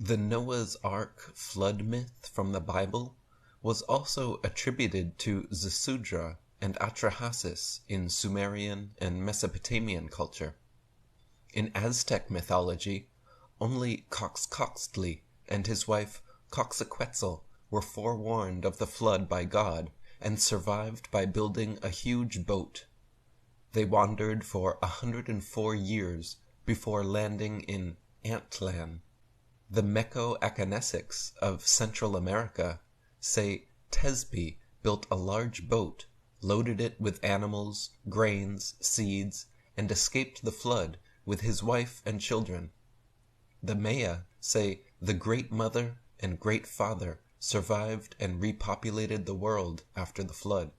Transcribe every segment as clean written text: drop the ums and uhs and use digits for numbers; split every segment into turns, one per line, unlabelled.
The Noah's Ark flood myth from the Bible was also attributed to Zisundra and Atrahasis in Sumerian and Mesopotamian culture. In Aztec mythology, only Coxcoxtli and his wife Coxcoxtli were forewarned of the flood by God and survived by building a huge boat. They wandered for 104 years before landing in Antlan. The Mechoacanesecs of Central Amerika say Tepzi built a large boat, loaded it with animals, grains, seeds, and escaped the flood with his wife and children. The Maya say the Great Mother and Great Father survived and repopulated the world after the flood.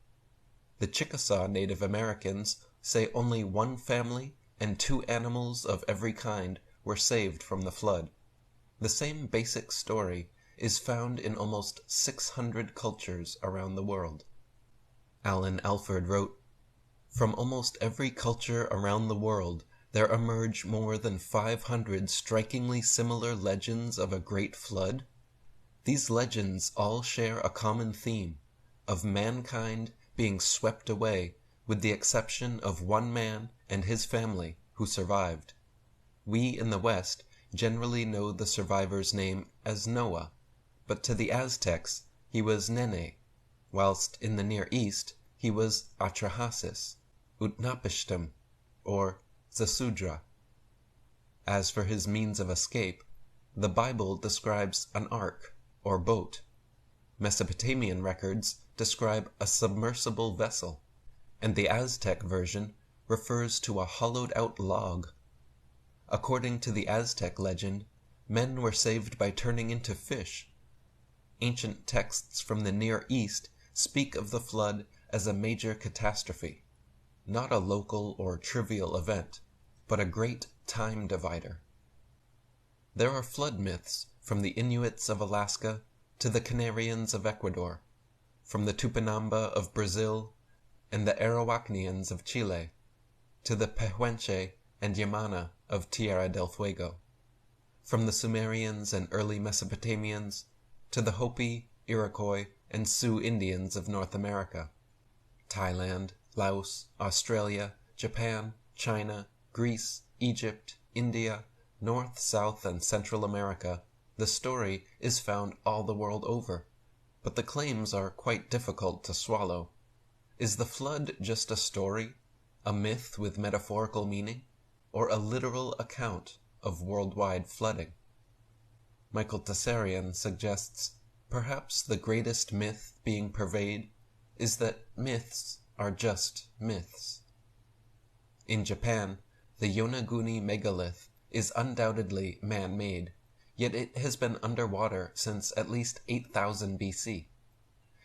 The Chickasaw Native Americans say only one family and 2 animals of every kind were saved from the flood. The same basic story is found in almost 600 cultures around the world. Alan Alford wrote, "From almost every culture around the world there emerge more than 500 strikingly similar legends of a great flood. These legends all share a common theme, of mankind being swept away, with the exception of one man and his family who survived. We in the West generally know the survivor's name as Noah, but to the Aztecs he was Nene, whilst in the Near East he was Atrahasis, Utnapishtim, or Zisundra. As for his means of escape, the Bible describes an ark, or boat. Mesopotamian records describe a submersible vessel, and the Aztec version refers to a hollowed-out log. According to the Aztec legend, men were saved by turning into fish. Ancient texts from the Near East speak of the flood as a major catastrophe, not a local or trivial event, but a great time divider. There are flood myths from the Inuits of Alaska to the Canarians of Ecuador, from the Tupinamba of Brazil and the Arahuacanians of Chile, to the Pehuenche and Yamana of Tierra del Fuego, from the Sumerians and early Mesopotamians to the Hopi, Iroquois, and Sioux Indians of North America. Thailand, Laos, Australia, Japan, China, Greece, Egypt, India, North, South, and Central America, the story is found all the world over, but the claims are quite difficult to swallow. Is the flood just a story, a myth with metaphorical meaning, or a literal account of worldwide flooding? Michael Tessarian suggests perhaps the greatest myth being purveyed is that myths are just myths. In Japan, the Yonaguni megalith is undoubtedly man-made, yet it has been underwater since at least 8000 BC.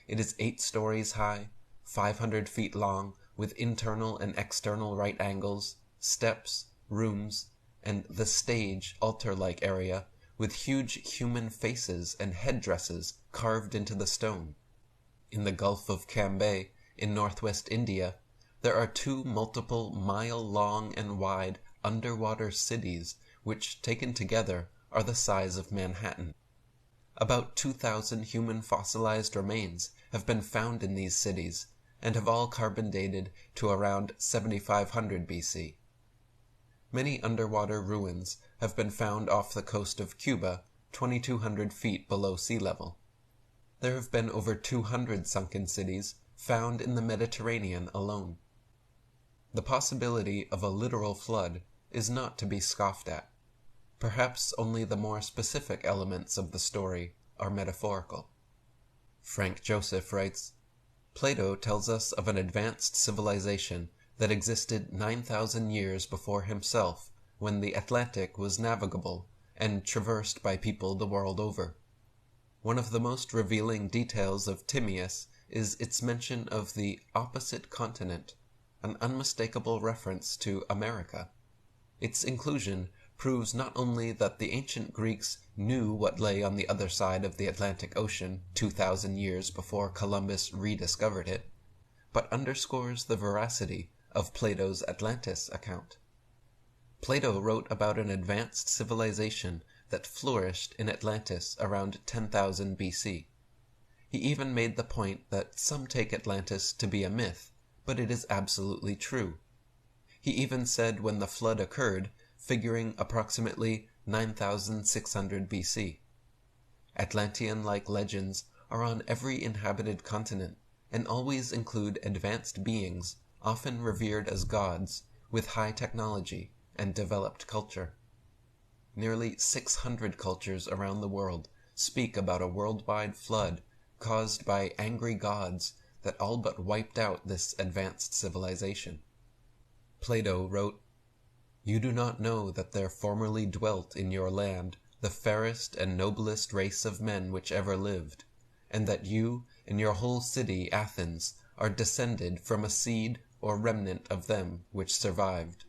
It is 8 stories high, 500 feet long, with internal and external right angles, steps, rooms, and the stage altar-like area with huge human faces and headdresses carved into the stone. In the Gulf of Cambay, in northwest India, there are 2 multiple mile-long and wide underwater cities which, taken together, are the size of Manhattan. About 2,000 human fossilized remains have been found in these cities, and have all carbon dated to around 7500 BC. Many underwater ruins have been found off the coast of Cuba, 2,200 feet below sea level. There have been over 200 sunken cities found in the Mediterranean alone. The possibility of a literal flood is not to be scoffed at. Perhaps only the more specific elements of the story are metaphorical. Frank Joseph writes, Plato tells us of an advanced civilization that existed 9,000 years before himself, when the Atlantic was navigable and traversed by people the world over. One of the most revealing details of Timaeus is its mention of the opposite continent, an unmistakable reference to America. Its inclusion proves not only that the ancient Greeks knew what lay on the other side of the Atlantic Ocean 2,000 years before Columbus rediscovered it, but underscores the veracity of Plato's Atlantis account. Plato wrote about an advanced civilization that flourished in Atlantis around 10,000 BC. He even made the point that some take Atlantis to be a myth, but it is absolutely true. He even said when the flood occurred, figuring approximately 9,600 BC. Atlantean-like legends are on every inhabited continent and always include advanced beings, often revered as gods, with high technology and developed culture. Nearly 600 cultures around the world speak about a worldwide flood caused by angry gods that all but wiped out this advanced civilization. Plato wrote, "You do not know that there formerly dwelt in your land the fairest and noblest race of men which ever lived, and that you and your whole city Athens are descended from a seed or remnant of them which survived.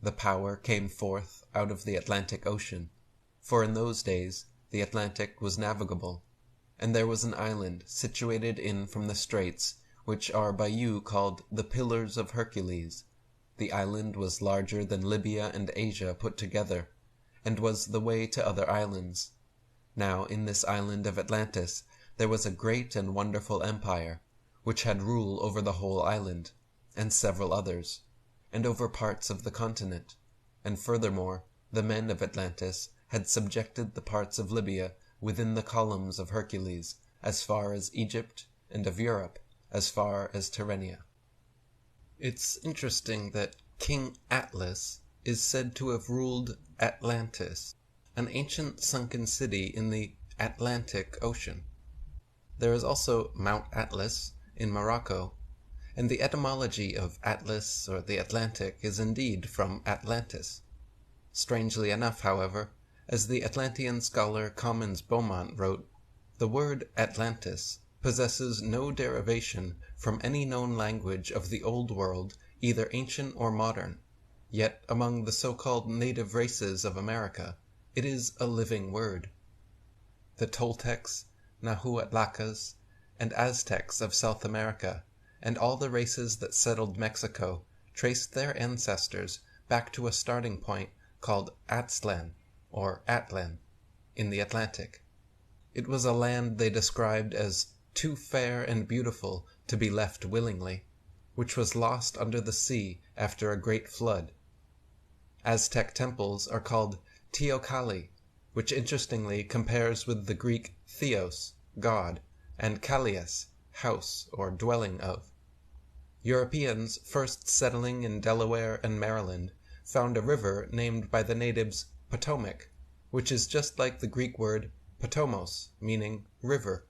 The power came forth out of the Atlantic Ocean, for in those days the Atlantic was navigable, and there was an island situated in from the straits, which are by you called the Pillars of Hercules. The island was larger than Libya and Asia put together, and was the way to other islands. Now in this island of Atlantis there was a great and wonderful empire, which had rule over the whole island, and several others, and over parts of the continent, and furthermore the men of Atlantis had subjected the parts of Libya within the columns of Hercules, as far as Egypt, and of Europe as far as Tyrrhenia." It's interesting that King Atlas is said to have ruled Atlantis, an ancient sunken city in the Atlantic Ocean. There is also Mount Atlas in Morocco, and the etymology of Atlas or the Atlantic is indeed from Atlantis. Strangely enough, however, as the Atlantean scholar Commons Beaumont wrote, the word Atlantis possesses no derivation from any known language of the Old World, either ancient or modern, yet among the so-called native races of America it is a living word. The Toltecs, Nahuatlacas, and Aztecs of South America, and all the races that settled Mexico, traced their ancestors back to a starting point called Aztlan, or Atlan, in the Atlantic. It was a land they described as too fair and beautiful to be left willingly, which was lost under the sea after a great flood. Aztec temples are called Teocalli, which interestingly compares with the Greek theos, God, and Callias, house or dwelling of. Europeans first settling in Delaware and Maryland found a river named by the natives Potomac, which is just like the Greek word Potomos, meaning river.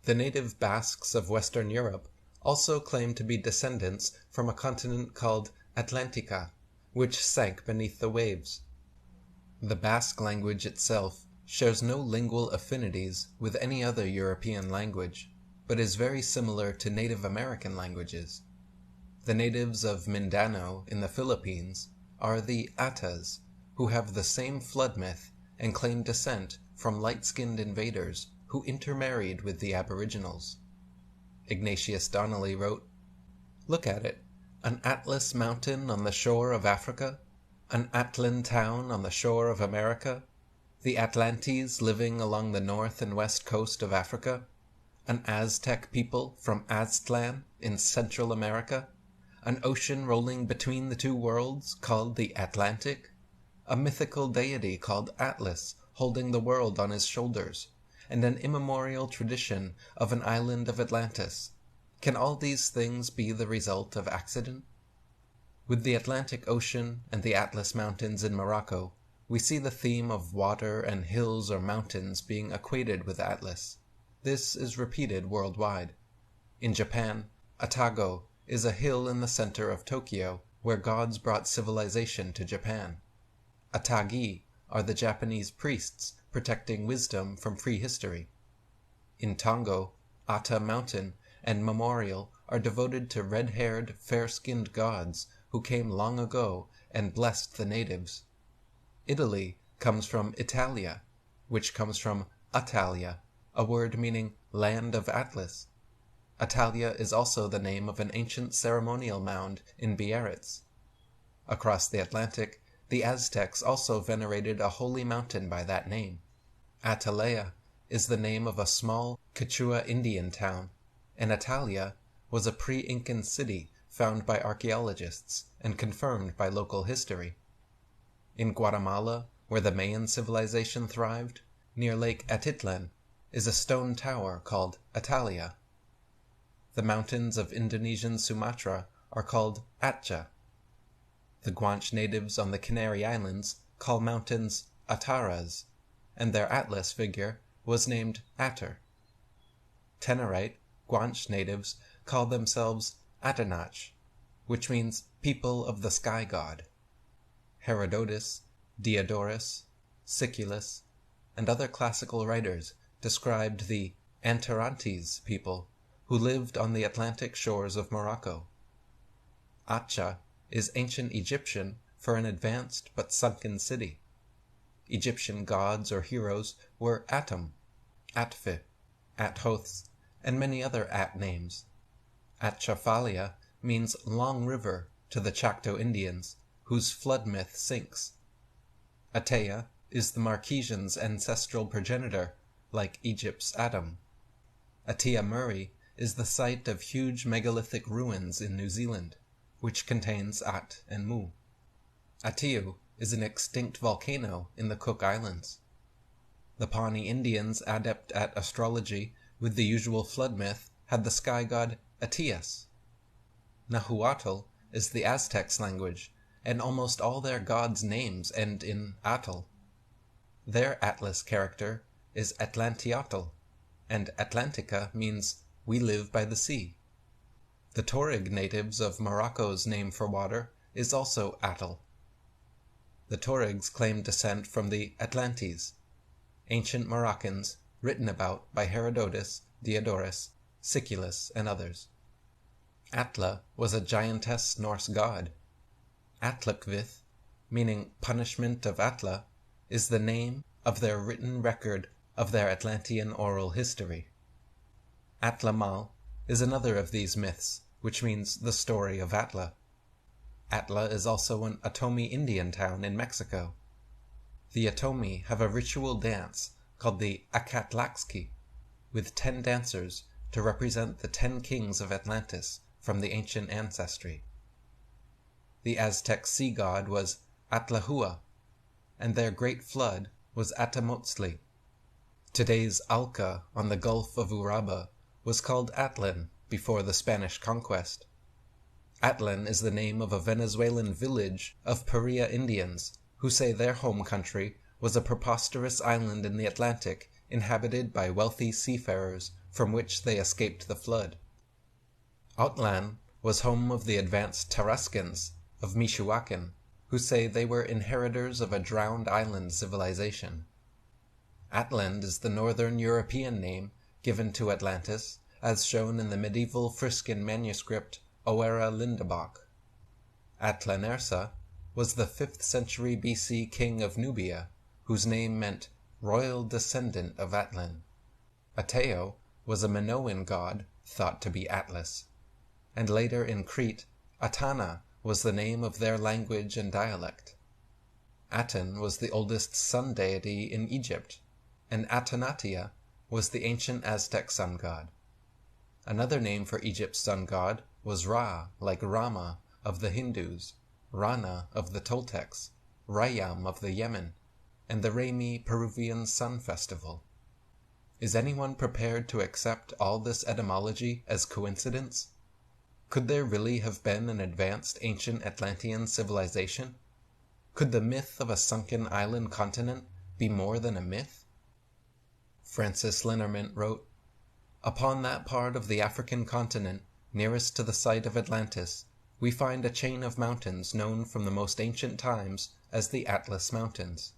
The native Basques of Western Europe also claim to be descendants from a continent called Atlantica, which sank beneath the waves. The Basque language itself shares no lingual affinities with any other European language, but is very similar to Native American languages. The natives of Mindanao in the Philippines are the Atas, who have the same flood myth and claim descent from light-skinned invaders who intermarried with the aboriginals. Ignatius Donnelly wrote, "Look at it, an Atlas mountain on the shore of Africa, an Atlan town on the shore of America, the Atlantes living along the north and west coast of Africa, an Aztec people from Aztlan in Central America, an ocean rolling between the two worlds called the Atlantic, a mythical deity called Atlas holding the world on his shoulders, and an immemorial tradition of an island of Atlantis. Can all these things be the result of accident?" With the Atlantic Ocean and the Atlas Mountains in Morocco, we see the theme of water and hills or mountains being equated with Atlas. This is repeated worldwide. In Japan, Atago is a hill in the center of Tokyo where gods brought civilization to Japan. Atagi are the Japanese priests protecting wisdom from prehistory. In Tongo, Ata Mountain and Memorial are devoted to red-haired, fair-skinned gods who came long ago and blessed the natives. Italy comes from Italia, which comes from Atalia, a word meaning land of Atlas. Atalia is also the name of an ancient ceremonial mound in Biarritz. Across the Atlantic, The Aztecs also venerated a holy mountain by that name. Atalaya is the name of a small Quichua Indian town, and Atalia was a pre-Incan city found by archaeologists and confirmed by local history. In Guatemala, where the Mayan civilization thrived, near Lake Atitlan, is a stone tower called Atalia. The mountains of Indonesian Sumatra are called Atcha. The Guanche natives on the Canary Islands call mountains Ataras, and their atlas figure was named Ater. Tenerite Guanche natives call themselves Atanach, which means people of the sky god. Herodotus, Diodorus, Siculus, and other classical writers described the Antarantes people who lived on the Atlantic shores of Morocco. Atcha is ancient Egyptian for an advanced but sunken city. Egyptian gods or heroes were Atum, Atfi, Athoths, and many other At names. Atchafalaya means long river to the Chacto Indians, whose flood myth sinks. Atea is the Marquesians' ancestral progenitor, like Egypt's Adam. Atea Murray is the site of huge megalithic ruins in New Zealand, which contains At and Mu. Ateu is an extinct volcano in the Cook Islands. The Pawnee Indians, adept at astrology with the usual flood myth, had the sky god Atias. Nahuatl is the Aztecs' language, and almost all their gods' names end in atl. Their atlas character is Atlantiatl, and Atlantica means we live by the sea. The Tuareg natives of Morocco's name for water is also Atl. The Tuaregs claim descent from the Atlantes, ancient Moroccans written about by Herodotus, Diodorus, Siculus, and others. Atla was a giantess Norse god. Atlakvith, meaning punishment of Atla, is the name of their written record of their Atlantean oral history. Atlamal is another of these myths, which means the story of Atla. Atla is also an Otomi Indian town in Mexico. The Otomi have a ritual dance called the Acatlaxki, with 10 dancers to represent the 10 kings of Atlantis from the ancient ancestry. The Aztec sea god was Atlahua, and their great flood was Atamotzli. Today's Alca on the Gulf of Uraba was called Atlan before the Spanish conquest. Atlan is the name of a Venezuelan village of Paria Indians who say their home country was a preposterous island in the Atlantic inhabited by wealthy seafarers from which they escaped the flood. Antlan was home of the advanced Tarascans of Michoacan, who say they were inheritors of a drowned island civilization. Atland is the northern European name given to Atlantis, as shown in the medieval Frisian manuscript Oera Lindabach. Atlanersa was the 5th century BC king of Nubia, whose name meant royal descendant of Atlan. Ateo was a Minoan god thought to be Atlas, and later in Crete, Atana was the name of their language and dialect. Aten was the oldest sun deity in Egypt, and Atanatia was the ancient Aztec sun god. Another name for Egypt's sun god was Ra, like Rama of the Hindus, Rana of the Toltecs, Rayam of the Yemen, and the Raymi Peruvian sun festival. Is anyone prepared to accept all this etymology as coincidence? Could there really have been an advanced ancient Atlantean civilization? Could the myth of a sunken island continent be more than a myth? Francis Lenormant wrote, "Upon that part of the African continent nearest to the site of Atlantis, we find a chain of mountains known from the most ancient times as the Atlas Mountains.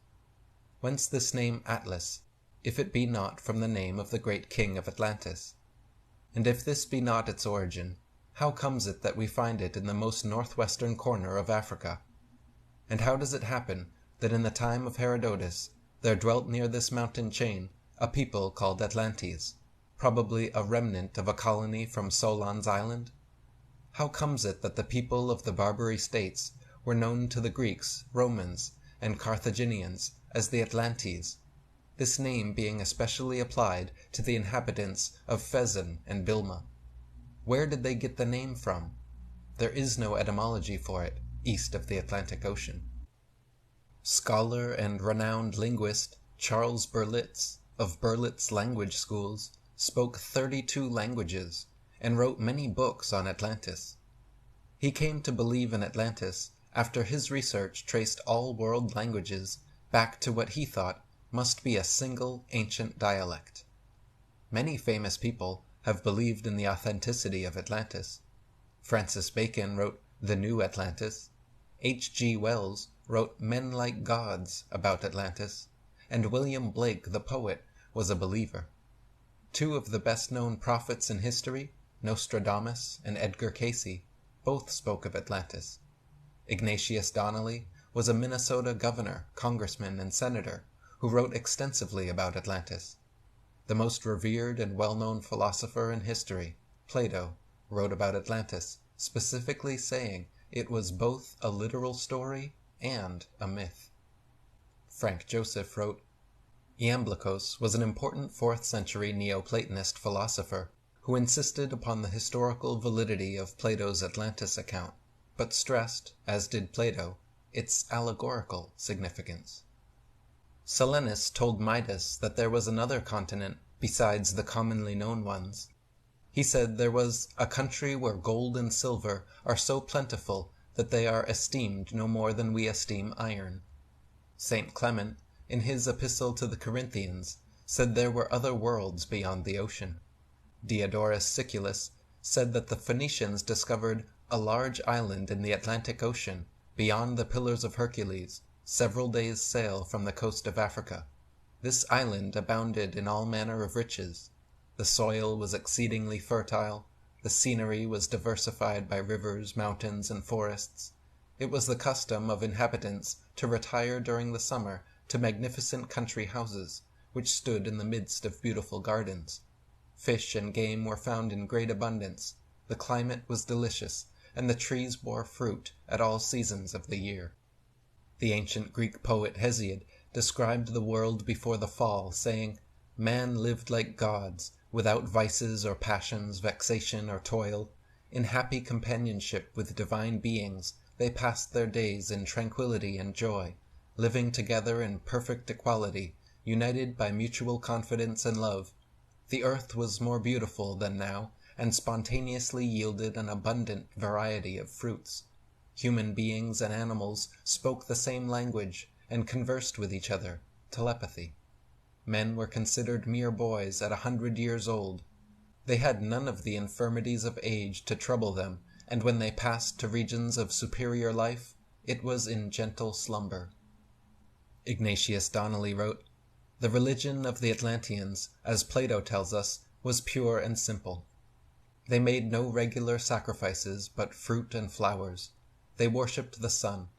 Whence this name Atlas, if it be not from the name of the great king of Atlantis? And if this be not its origin, how comes it that we find it in the most northwestern corner of Africa? And how does it happen that in the time of Herodotus there dwelt near this mountain chain a people called Atlantes, probably a remnant of a colony from Solon's island? How comes it that the people of the Barbary States were known to the Greeks, Romans, and Carthaginians as the Atlantes, this name being especially applied to the inhabitants of Fezzan and Bilma. Where did they get the name from? There is no etymology for it east of the Atlantic Ocean. Scholar and renowned linguist Charles Berlitz of Berlitz Language Schools spoke 32 languages and wrote many books on Atlantis. He came to believe in Atlantis after his research traced all world languages back to what he thought must be a single ancient dialect. Many famous people have believed in the authenticity of Atlantis. Francis Bacon wrote The New Atlantis. H.G. Wells wrote Men Like Gods about Atlantis, and William Blake the poet was a believer. Two of the best-known prophets in history, Nostradamus and Edgar Cayce, both spoke of Atlantis. Ignatius Donnelly was a Minnesota governor, congressman, and senator who wrote extensively about Atlantis. The most revered and well-known philosopher in history, Plato, wrote about Atlantis, specifically saying it was both a literal story and a myth. Frank Joseph wrote, Iamblichos was an important 4th century Neoplatonist philosopher who insisted upon the historical validity of Plato's Atlantis account, but stressed, as did Plato, its allegorical significance. Silenus told Midas that there was another continent besides the commonly known ones. He said there was a country where gold and silver are so plentiful that they are esteemed no more than we esteem iron. St. Clement, in his epistle to the Corinthians, said there were other worlds beyond the ocean. Diodorus Siculus said that the Phoenicians discovered a large island in the Atlantic Ocean beyond the Pillars of Hercules, several days' sail from the coast of Africa. This island abounded in all manner of riches. The soil was exceedingly fertile, the scenery was diversified by rivers, mountains, and forests. It was the custom of inhabitants to retire during the summer to magnificent country houses, which stood in the midst of beautiful gardens. Fish and game were found in great abundance, the climate was delicious, and the trees bore fruit at all seasons of the year. The ancient Greek poet Hesiod described the world before the fall, saying, Man lived like gods, without vices or passions, vexation or toil. In happy companionship with divine beings, they passed their days in tranquillity and joy, living together in perfect equality, united by mutual confidence and love. The earth was more beautiful than now, and spontaneously yielded an abundant variety of fruits. Human beings and animals spoke the same language, and conversed with each other, telepathy. Men were considered mere boys at 100 years old. They had none of the infirmities of age to trouble them, and when they passed to regions of superior life, it was in gentle slumber. Ignatius Donnelly wrote, The religion of the Atlanteans, as Plato tells us, was pure and simple. They made no regular sacrifices but fruit and flowers. They worshipped the sun.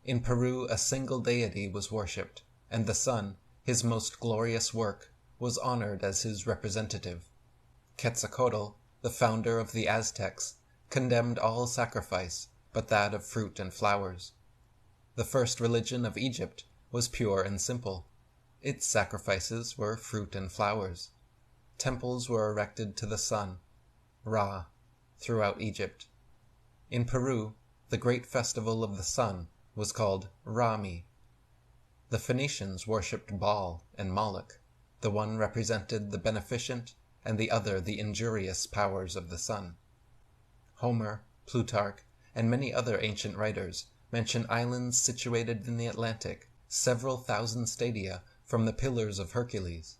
In Peru a single deity was worshipped, and the sun, his most glorious work, was honored as his representative. Quetzalcoatl, the founder of the Aztecs, condemned all sacrifice but that of fruit and flowers. The first religion of Egypt was pure and simple. Its sacrifices were fruit and flowers. Temples were erected to the sun, Ra, throughout Egypt. In Peru, the great festival of the sun was called Rami. The Phoenicians worshipped Baal and Moloch. The one represented the beneficent, and the other the injurious powers of the sun. Homer, Plutarch, and many other ancient writers mention islands situated in the Atlantic, several thousand stadia from the Pillars of Hercules.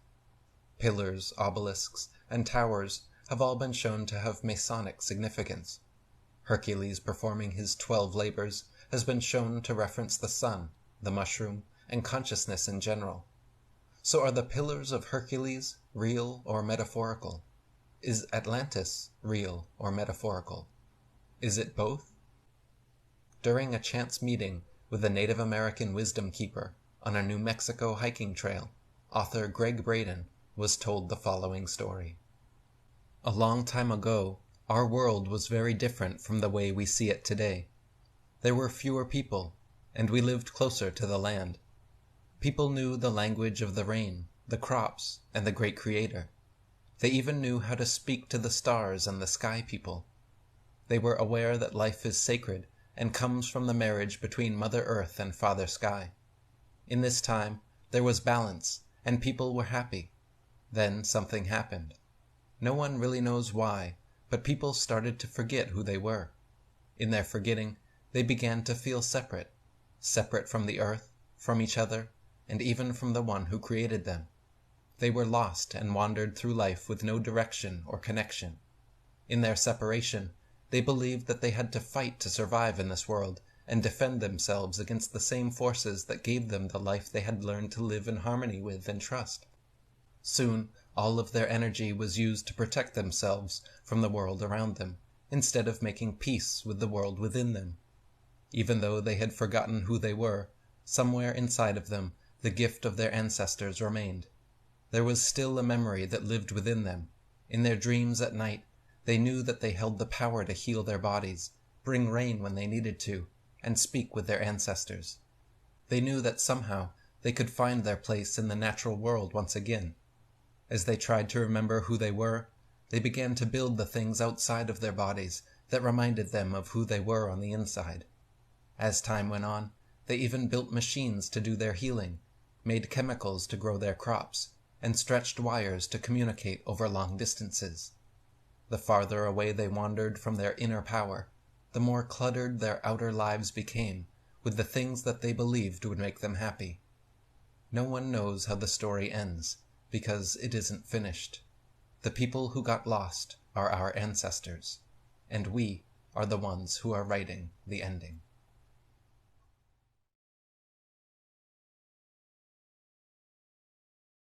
Pillars, obelisks, and towers have all been shown to have Masonic significance. Hercules performing his 12 labors has been shown to reference the sun, the mushroom, and consciousness in general. So are the Pillars of Hercules real or metaphorical? Is Atlantis real or metaphorical? Is it both? During a chance meeting with a Native American wisdom keeper on a New Mexico hiking trail, author Greg Braden was told the following story. A long time ago, our world was very different from the way we see it today. There were fewer people, and we lived closer to the land. People knew the language of the rain, the crops, and the great Creator. They even knew how to speak to the stars and the sky people. They were aware that life is sacred and comes from the marriage between Mother Earth and Father Sky. In this time, there was balance, and people were happy. Then something happened. No one really knows why, but people started to forget who they were. In their forgetting, they began to feel separate from the earth, from each other, and even from the one who created them. They were lost and wandered through life with no direction or connection. In their separation, they believed that they had to fight to survive in this world and defend themselves against the same forces that gave them the life they had learned to live in harmony with and trust. Soon, all of their energy was used to protect themselves from the world around them, instead of making peace with the world within them. Even though they had forgotten who they were, somewhere inside of them, the gift of their ancestors remained. There was still a memory that lived within them. In their dreams at night, they knew that they held the power to heal their bodies, bring rain when they needed to, and speak with their ancestors. They knew that somehow they could find their place in the natural world once again. As they tried to remember who they were, they began to build the things outside of their bodies that reminded them of who they were on the inside. As time went on, they even built machines to do their healing, made chemicals to grow their crops, and stretched wires to communicate over long distances. The farther away they wandered from their inner power, the more cluttered their outer lives became with the things that they believed would make them happy. No one knows how the story ends, because it isn't finished. The people who got lost are our ancestors, and we are the ones who are writing the ending.